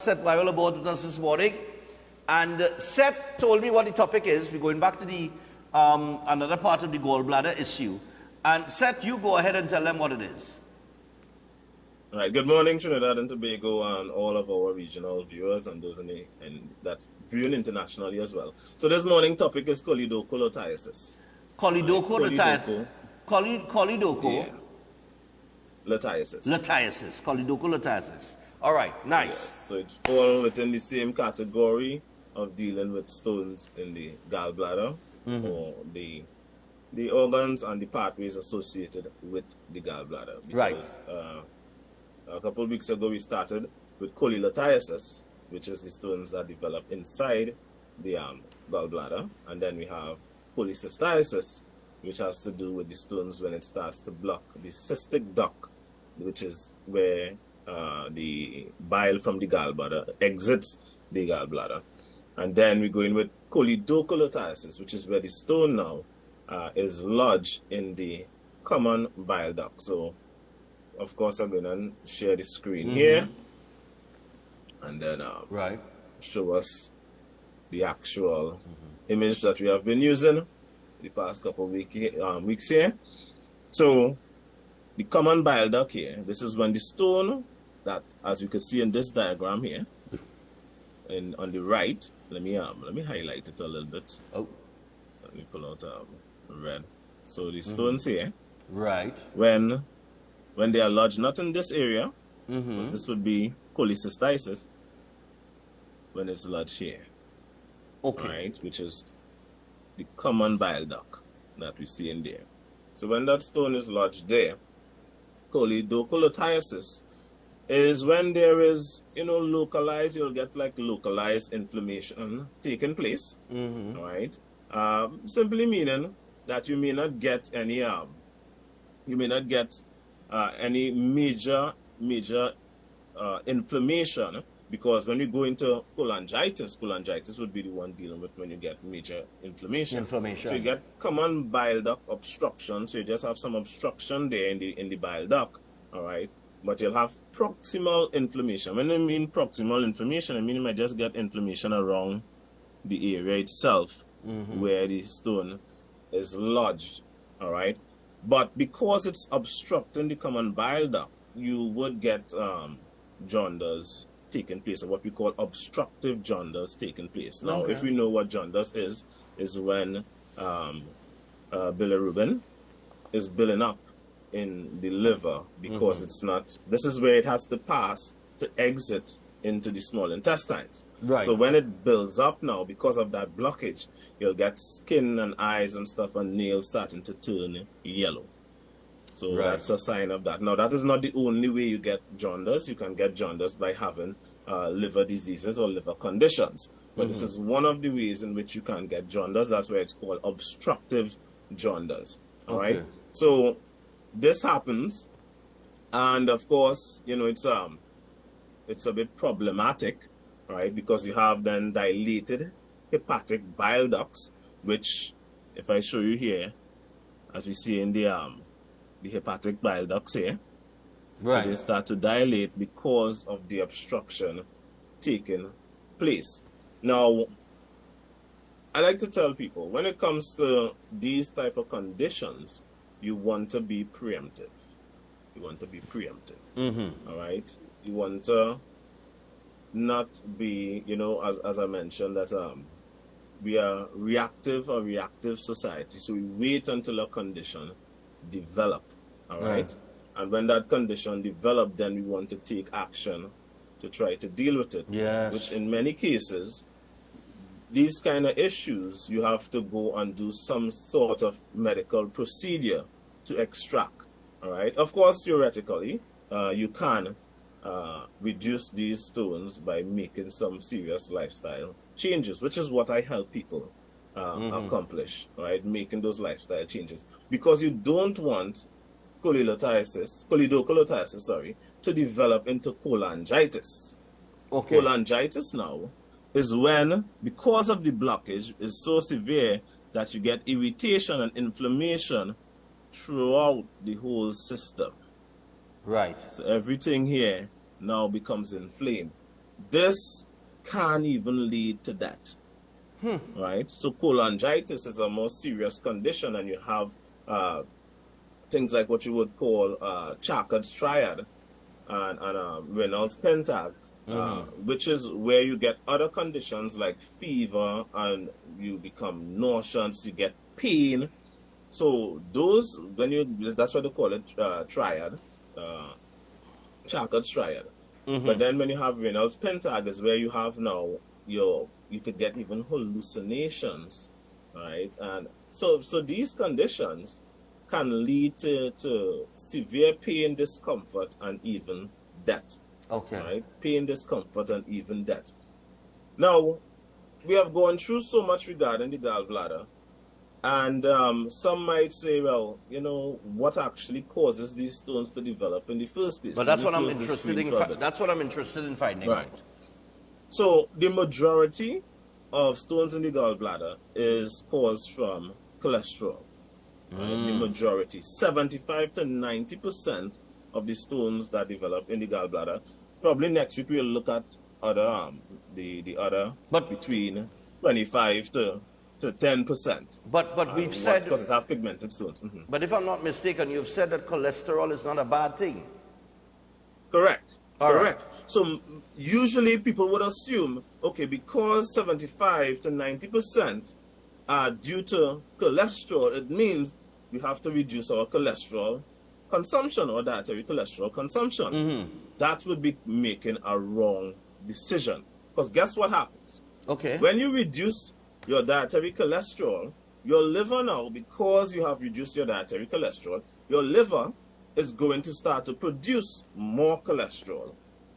Seth Wyall aboard with us this morning. And Seth told me what the topic is. We're going back to the another part of the gallbladder issue. And Seth, you go ahead and tell them what it is. All right. Good morning, Trinidad and Tobago, and all of our regional viewers and those that viewing internationally as well. So this morning topic is choledocolithiasis. Choledocolithiasis. Choledocolithiasis. Choledocolithiasis. All right, nice. Yes, so it falls within the same category of dealing with stones in the gallbladder, or the organs and the pathways associated with the gallbladder. Because, a couple of weeks ago we started with choledocolithiasis, which is the stones that develop inside the gallbladder, and then we have cholecystitis, which has to do with the stones when it starts to block the cystic duct, which is where the bile from the gallbladder exits the gallbladder. And then we go in with choledocolithiasis, which is where the stone now is lodged in the common bile duct. So, of course, I'm going to share the screen here and then show us the actual image that we have been using the past couple of weeks here. So, the common bile duct here, this is when the stone that, as you can see in this diagram here, and on the right, let me highlight it a little bit. Oh, let me pull out red. So the stones here, when they are lodged not in this area, because this would be cholecystitis, when it's lodged here, right, which is the common bile duct that we see in there. So when that stone is lodged there, choledocolithiasis is when there is, localized, you'll get like localized inflammation taking place, right? Simply meaning that you may not get any, any major inflammation, because when you go into cholangitis would be the one dealing with when you get major inflammation. So you get common bile duct obstruction, so you just have some obstruction there in the bile duct, all right? But you'll have proximal inflammation. When I mean proximal inflammation, I mean you might just get inflammation around the area itself where the stone is lodged, all right? But because it's obstructing the common bile duct, you would get jaundice taking place, or what we call obstructive jaundice taking place. Now, if we know what jaundice is when bilirubin is building up in the liver, because it's not, this is where it has to pass to exit into the small intestines. So when it builds up now, because of that blockage, you'll get skin and eyes and stuff and nails starting to turn yellow. So that's a sign of that. Now, that is not the only way you get jaundice. You can get jaundice by having liver diseases or liver conditions. But this is one of the ways in which you can get jaundice. That's why it's called obstructive jaundice. All right. So this happens, and of course, it's a bit problematic, right? Because you have then dilated hepatic bile ducts, which, if I show you here, as we see in the hepatic bile ducts here, so they start to dilate because of the obstruction taking place. Now, I like to tell people, when it comes to these type of conditions, you want to be preemptive. You want to be preemptive. All right? You want to not be, as I mentioned, that we are a reactive society. So we wait until a condition develop. All right? And when that condition develop, then we want to take action to try to deal with it. Which in many cases, these kind of issues, you have to go and do some sort of medical procedure to extract. All right. Of course, theoretically, you can reduce these stones by making some serious lifestyle changes, which is what I help people accomplish. Right, making those lifestyle changes, because you don't want choledocolithiasis, to develop into cholangitis. Cholangitis now is when, because of the blockage is so severe that you get irritation and inflammation throughout the whole system. So everything here now becomes inflamed. this can even lead to death. Right? So cholangitis is a more serious condition, and you have things like what you would call Charcot's triad and Reynolds pentag, which is where you get other conditions like fever, and you become nauseous, you get pain. So those, that's what they call it, triad, Charcot's triad. But then when you have Reynolds pentag is where you have now you could get even hallucinations, right? And so these conditions can lead to severe pain, discomfort, and even death. Okay. Right? Pain, discomfort, and even death. Now, we have gone through so much regarding the gallbladder, and some might say, well, you know, what actually causes these stones to develop in the first place? But that's what I'm interested in. That's what I'm interested in finding. Right. So the majority of stones in the gallbladder is caused from cholesterol. Right? The majority, 75 to 90% of the stones that develop in the gallbladder. Probably next week we'll look at other the other, but between 25 to 10%. But we've said, because it have pigmented stones. But if I'm not mistaken, you've said that cholesterol is not a bad thing. Correct. Correct. Right. So usually people would assume, okay, because 75 to 90% are due to cholesterol, it means we have to reduce our cholesterol consumption or dietary cholesterol consumption. That would be making a wrong decision. Because guess what happens? Okay. When you reduce your dietary cholesterol, your liver now, because you have reduced your dietary cholesterol, your liver is going to start to produce more cholesterol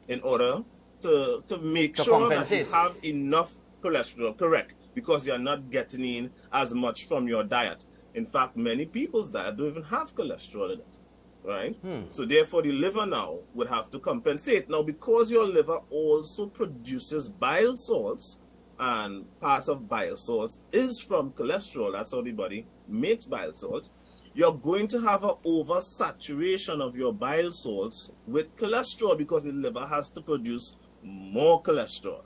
in order to make sure that you have enough cholesterol, correct, because you're not getting in as much from your diet. In fact, many people's diet don't even have cholesterol in it, right? So therefore, the liver now would have to compensate. Now, because your liver also produces bile salts, and parts of bile salts is from cholesterol, that's how the body makes bile salts, you're going to have an oversaturation of your bile salts with cholesterol because the liver has to produce more cholesterol.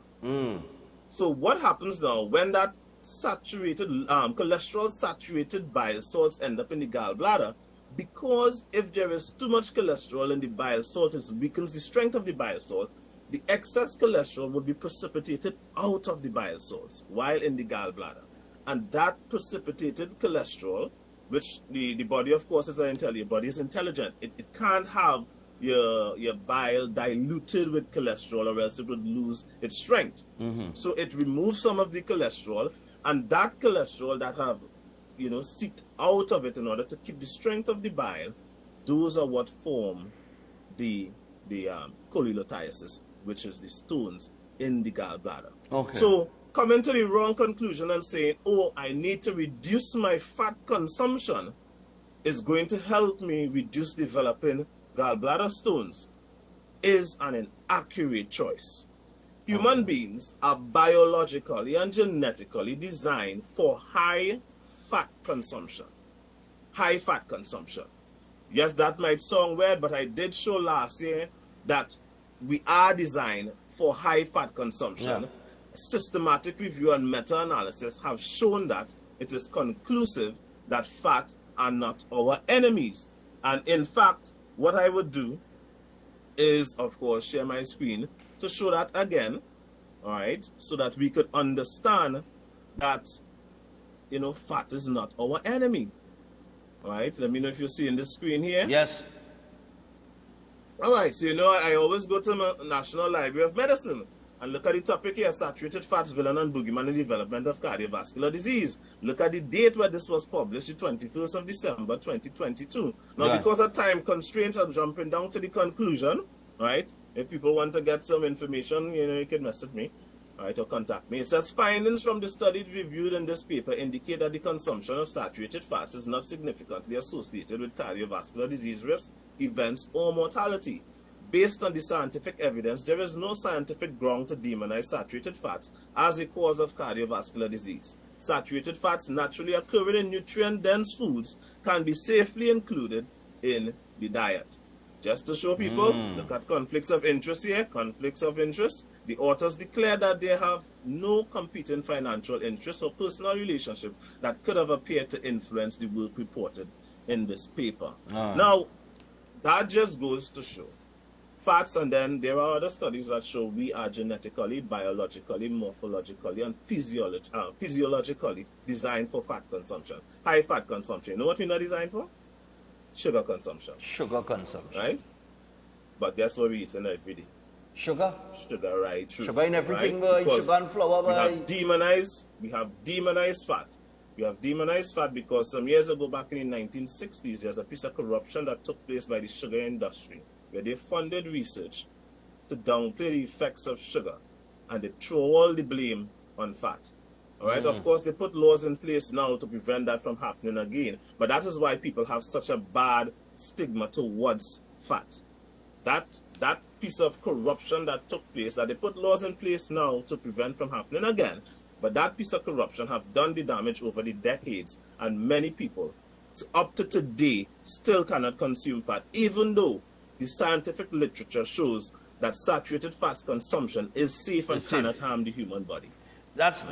So what happens now when that saturated cholesterol saturated bile salts end up in the gallbladder? Because if there is too much cholesterol in the bile salt, it weakens the strength of the bile salt. The excess cholesterol would be precipitated out of the bile salts while in the gallbladder, and that precipitated cholesterol, which the body, of course, is your body is intelligent. It can't have your bile diluted with cholesterol, or else it would lose its strength. So it removes some of the cholesterol, and that cholesterol that have seeped out of it in order to keep the strength of the bile, those are what form the choledocolithiasis, which is the stones in the gallbladder. Okay. So coming to the wrong conclusion and saying, oh, I need to reduce my fat consumption is going to help me reduce developing gallbladder stones is an inaccurate choice. Human beings are biologically and genetically designed for high fat consumption. High fat consumption. Yes, that might sound weird, but I did show last year that we are designed for high fat consumption. Systematic review and meta-analysis have shown that it is conclusive that fats are not our enemies. And in fact, what I would do is, of course, share my screen to show that again, all right, so that we could understand that, fat is not our enemy. All right, let me know if you're seeing the screen here. Yes. All right, so I always go to the National Library of Medicine and look at the topic here, saturated fats, villain and boogeyman in development of cardiovascular disease. Look at the date where this was published, the 21st of December, 2022. Now, because of time constraints, I'm jumping down to the conclusion, right? If people want to get some information, you can message me, right, or contact me. It says, findings from the studies reviewed in this paper indicate that the consumption of saturated fats is not significantly associated with cardiovascular disease risk, events, or mortality. Based on the scientific evidence, there is no scientific ground to demonize saturated fats as a cause of cardiovascular disease. Saturated fats naturally occurring in nutrient-dense foods can be safely included in the diet. Just to show people, look at conflicts of interest here, conflicts of interest. The authors declare that they have no competing financial interests or personal relationship that could have appeared to influence the work reported in this paper. Now, that just goes to show facts, and then there are other studies that show we are genetically, biologically, morphologically, and physiologically designed for fat consumption. High fat consumption. You know what we're not designed for? Sugar consumption. Sugar consumption. Right? But guess what we eat every day? Sugar. Sugar, right? True. Sugar in everything, right? Sugar and flour, we have demonized fat. We have demonized fat because some years ago, back in the 1960s, there's a piece of corruption that took place by the sugar industry, where they funded research to downplay the effects of sugar, and they throw all the blame on fat. All right, of course, they put laws in place now to prevent that from happening again. But that is why people have such a bad stigma towards fat. That piece of corruption that took place, that they put laws in place now to prevent from happening again. But that piece of corruption have done the damage over the decades, and many people, up to today, still cannot consume fat, even though the scientific literature shows that saturated fats consumption is safe and cannot harm the human body. That's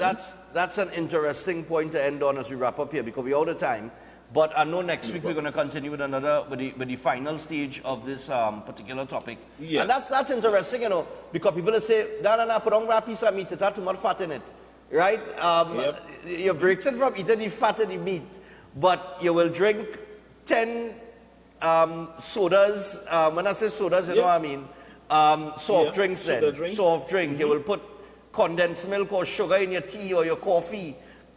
an interesting point to end on as we wrap up here, because we're out of time. But I know next week we're going to continue with the final stage of this particular topic. Yes. And that's interesting, you know, because people say, no, put on a piece of meat, it has too much fat in it. Right? You breaks it from eating the fat in the meat, but you will drink 10 sodas. When I say sodas, you know what I mean? Soft drinks then. Soft drink. You will put condensed milk or sugar in your tea or your coffee.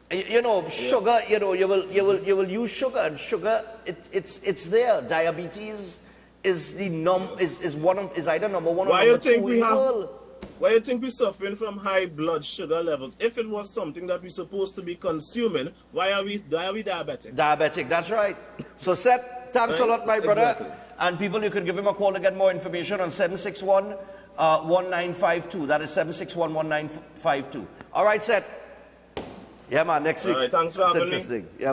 You know, sugar, you know, you will use sugar, and sugar, it's there. Diabetes is either number one or number two in the world. Why do you think we're suffering from high blood sugar levels? If it was something that we're supposed to be consuming, why are we diabetic? Diabetic, that's right. So Seth, thanks a lot, my brother. Exactly. And people, you can give him a call to get more information on 761-1952. That is 761-1952. All right, Seth. Yeah, man, next week. All right, thanks for having me. Interesting. Yeah.